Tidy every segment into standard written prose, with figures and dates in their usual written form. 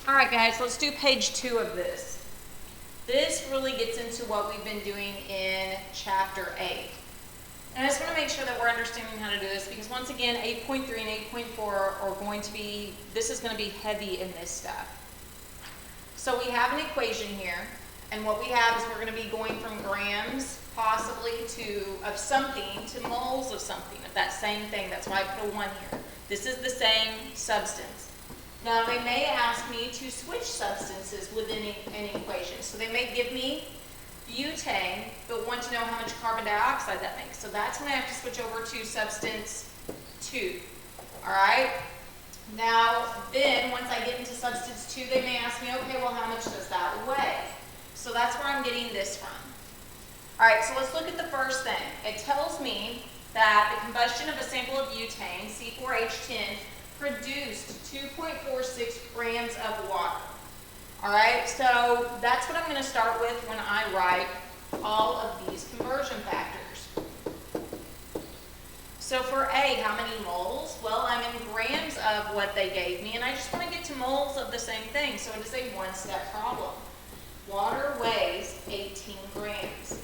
All right, guys, let's do page 2 of this. This really gets into what we've been doing in chapter 8. And I just want to make sure that we're understanding how to do this because once again, 8.3 and 8.4 are going to be, this is going to be heavy in this stuff. So we have an equation here, and what we have is we're going to be going from grams possibly of something to moles of something, of that same thing. That's why I put a 1 here. This is the same substance. Now they may ask me to switch substances within an equation. So they may give me butane, but want to know how much carbon dioxide that makes. So that's when I have to switch over to substance 2. All right? Now, then, once I get into substance 2, they may ask me, okay, well, how much does that weigh? So that's where I'm getting this from. All right, so let's look at the first thing. It tells me that the combustion of a sample of butane, C4H10, produced 2.46 grams of water. All right, so that's what I'm going to start with when I write all of these conversion factors. So for A, how many moles? Well, I'm in grams of what they gave me, and I just want to get to moles of the same thing, so it is a one-step problem. Water weighs 18 grams.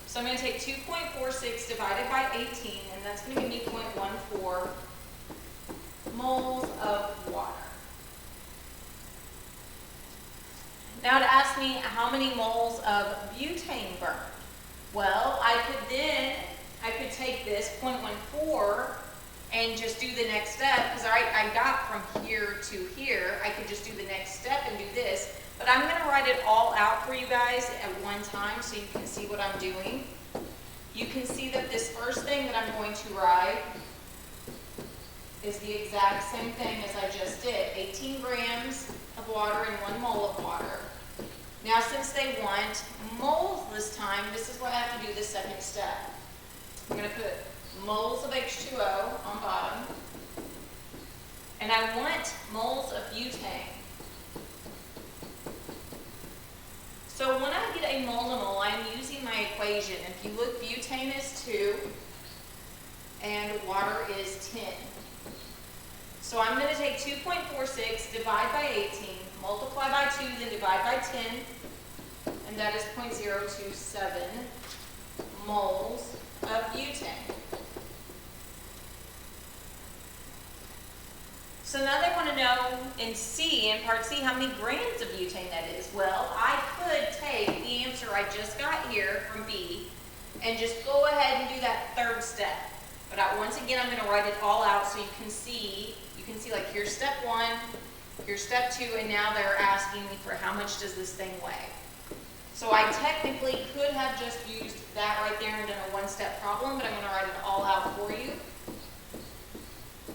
So I'm going to take 2.46 divided by 18, and that's going to give me 0.14 moles of water. Now to ask me how many moles of butane burned. Well, I could take this 0.14 and just do the next step, because I got from here to here. I could just do the next step and do this, but I'm going to write it all out for you guys at one time so you can see what I'm doing. You can see that this first thing that I'm going to write is the exact same thing as I just did. 18 grams of water and 1 mole of water. Now, since they want moles this time, this is what I have to do the second step. I'm going to put moles of H2O on bottom, and I want moles of butane. So when I get a mole to mole, I'm using my equation. If you look, butane is 2, and water is 10. So I'm going to take 2.46, divide by 18, multiply by 2, then divide by 10, and that is 0.027 moles of butane. So now they want to know in C, in part C, how many grams of butane that is. Well, I could take the answer I just got here from B and just go ahead and do that third step. But once again, I'm going to write it all out so you can see like here's step 1, here's step 2, and now they're asking me for how much does this thing weigh. So I technically could have just used that right there and done a one-step problem, but I'm going to write it all out for you.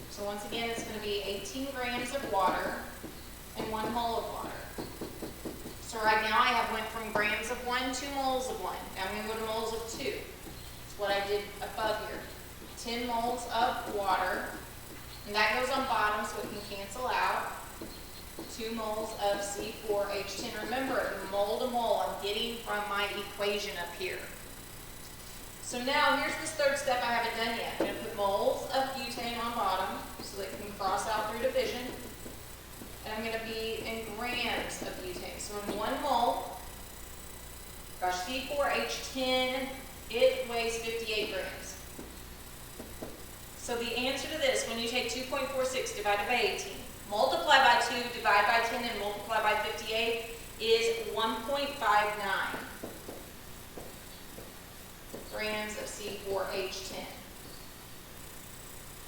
So once again, it's going to be 18 grams of water and 1 mole of water. So right now I have went from grams of 1 to moles of 1. Now I'm going to go to moles of 2. That's what I did above here. 10 moles of water, and that goes on bottom so it can cancel out. 2 moles of C4H10. Remember, mole to mole, I'm getting from my equation up here. So now, here's this third step I haven't done yet. I'm going to put moles of butane on bottom so they can cross out through division. And I'm going to be in grams of butane. So in 1 mole, gosh, C4H10, it weighs 58 grams. So the answer to this, when you take 2.46 divided by 18, multiply by 2, divide by 10, and multiply by 58 is 1.59 grams of C4H10.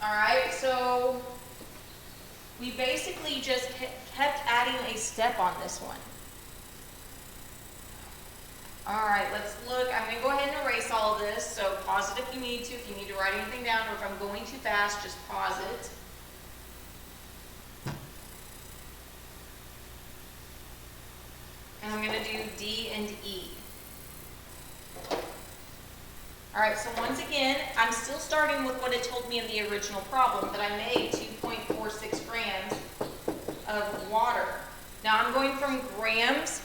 All right, so we basically just kept adding a step on this one. All right, let's look. I'm going to go ahead and erase all of this, so pause it if you need to. If you need to write anything down, or if I'm going too fast, just pause it. And I'm going to do D and E. All right, so once again, I'm still starting with what it told me in the original problem, that I made 2.46 grams of water. Now I'm going from grams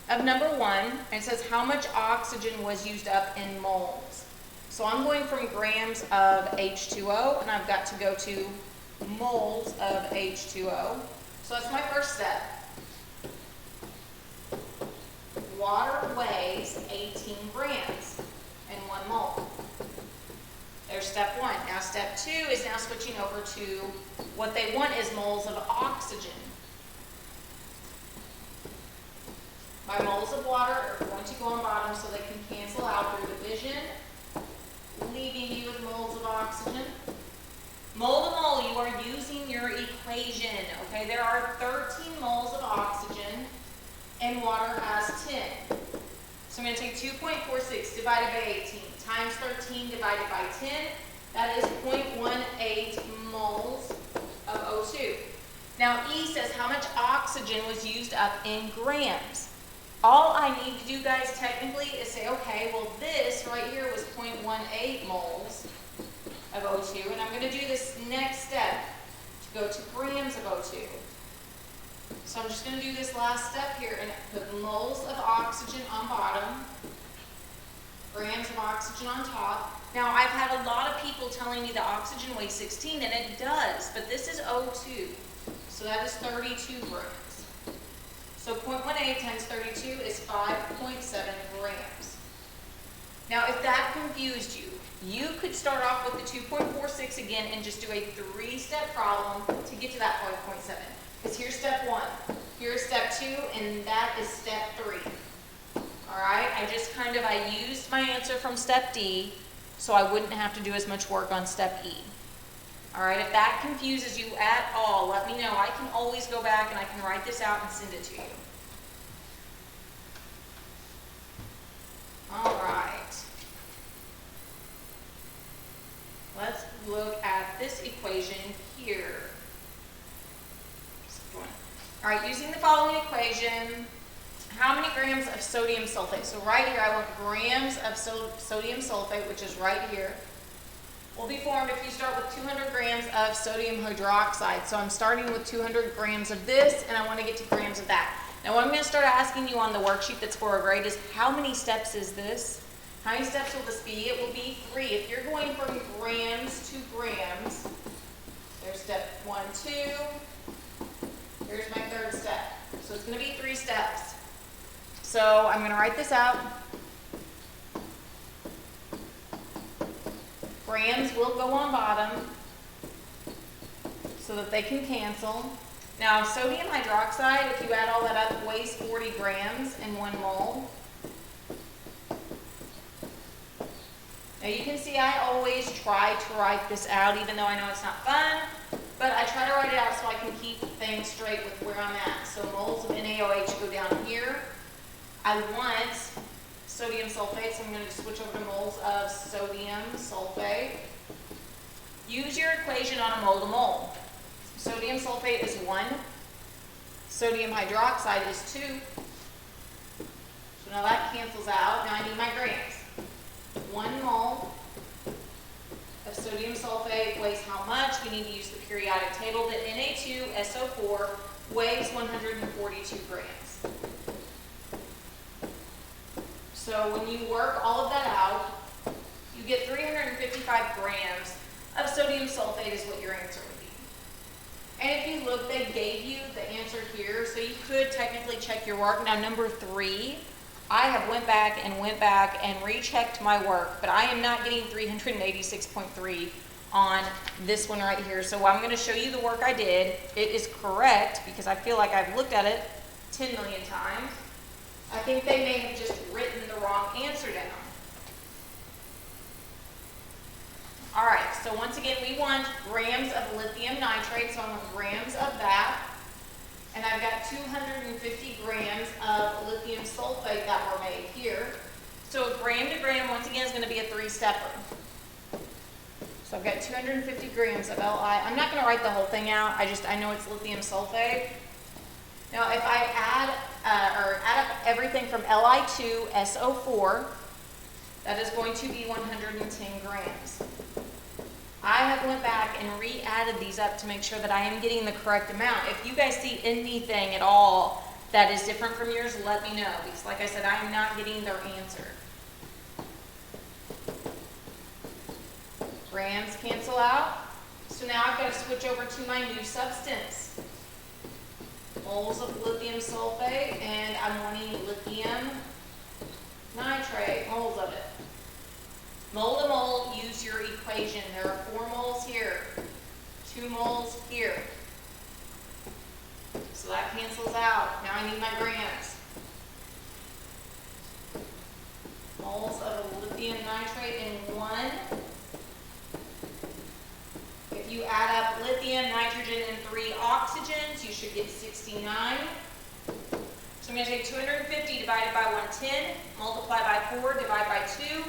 of number 1, and it says how much oxygen was used up in moles. So I'm going from grams of H2O, and I've got to go to moles of H2O. So that's my first step. Water weighs 18 grams in 1 mole. There's step 1. Now step 2 is now switching over to what they want is moles of oxygen. My moles of water are going to go on bottom so they can cancel out through division, leaving you with moles of oxygen. Mole to mole, you are using your equation, okay? There are 13 moles of oxygen and water has 10. So I'm going to take 2.46 divided by 18 times 13 divided by 10. That is 0.18 moles of O2. Now E says how much oxygen was used up in grams. All I need to do, guys, technically is say, okay, well this right here was 0.18 moles of O2, and I'm going to do this next step to go to grams of O2. So I'm just going to do this last step here and put moles of oxygen on bottom, grams of oxygen on top. Now I've had a lot of people telling me the oxygen weighs 16, and it does, but this is O2, so that is 32 grams. So 0.18 times 32 is 5.7 grams. Now if that confused you, you could start off with the 2.46 again and just do a 3-step problem to get to that 5.7. Because here's step 1, here's step 2, and that is step 3. All right, I used my answer from step D, so I wouldn't have to do as much work on step E. All right, if that confuses you at all, let me know. I can always go back and I can write this out and send it to you. All right. Let's look at this equation here. All right, using the following equation, how many grams of sodium sulfate? So right here, I want grams of sodium sulfate, which is right here, will be formed if you start with 200 grams of sodium hydroxide. So I'm starting with 200 grams of this, and I want to get to grams of that. Now what I'm going to start asking you on the worksheet that's for a grade is, how many steps is this? How many steps will this be? It will be 3. If you're going from grams to grams, there's step 1, 2. Here's my 3rd step. So it's going to be 3 steps. So I'm going to write this out. Grams will go on bottom so that they can cancel. Now sodium hydroxide, if you add all that up, weighs 40 grams in 1 mole. Now you can see I always try to write this out, even though I know it's not fun, but I try to write it out so I can keep things straight with where I'm at. So moles of NaOH go down here. I want sodium sulfate, so I'm going to switch over to moles of sodium sulfate. Use your equation on a mole to mole. Sodium sulfate is 1. Sodium hydroxide is 2. So now that cancels out. Now I need my grams. 1 mole of sodium sulfate weighs how much? We need to use the periodic table. The Na2SO4 weighs 142 grams. So when you work all of that out, you get 355 grams of sodium sulfate is what your answer would be. And if you look, they gave you the answer here, so you could technically check your work. Now number 3, I have went back and rechecked my work, but I am not getting 386.3 on this one right here. So I'm going to show you the work I did. It is correct because I feel like I've looked at it 10 million times. I think they may have just written the wrong answer down. All right, so once again, we want grams of lithium nitrate, so I want grams of that. And I've got 250 grams of lithium sulfate that were made here. So a gram to gram, once again, is going to be a 3-stepper. So I've got 250 grams of Li. I'm not going to write the whole thing out. I know it's lithium sulfate. Now if I add up everything from Li2SO4, that is going to be 110 grams. I have went back and re-added these up to make sure that I am getting the correct amount. If you guys see anything at all that is different from yours, let me know, because like I said, I am not getting their answer. Grams cancel out, So now I've got to switch over to my new substance. Moles of lithium sulfate, and I'm wanting lithium nitrate, moles of it. Mole to mole, use your equation. There are 4 moles here, 2 moles here. So that cancels out. Now I need my grams. Moles of lithium nitrate in 1. If you add up lithium, nitrogen, and 3 oxygens, you should get 69. So I'm going to take 250 divided by 110, multiply by 4, divide by 2,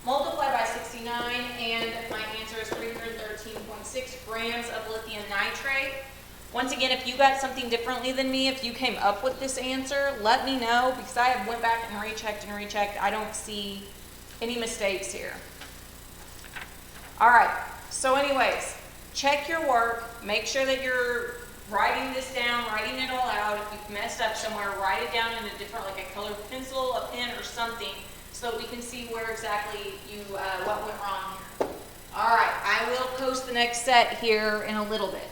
multiply by 69, and my answer is 313.6 grams of lithium nitrate. Once again, if you got something differently than me, if you came up with this answer, let me know, because I have went back and rechecked. I don't see any mistakes here. All right, so anyways, check your work. Make sure that you're writing this down, writing it all out. If you've messed up somewhere, write it down in a different, like a colored pencil, a pen, or something, so that we can see where exactly what went wrong here. All right, I will post the next set here in a little bit.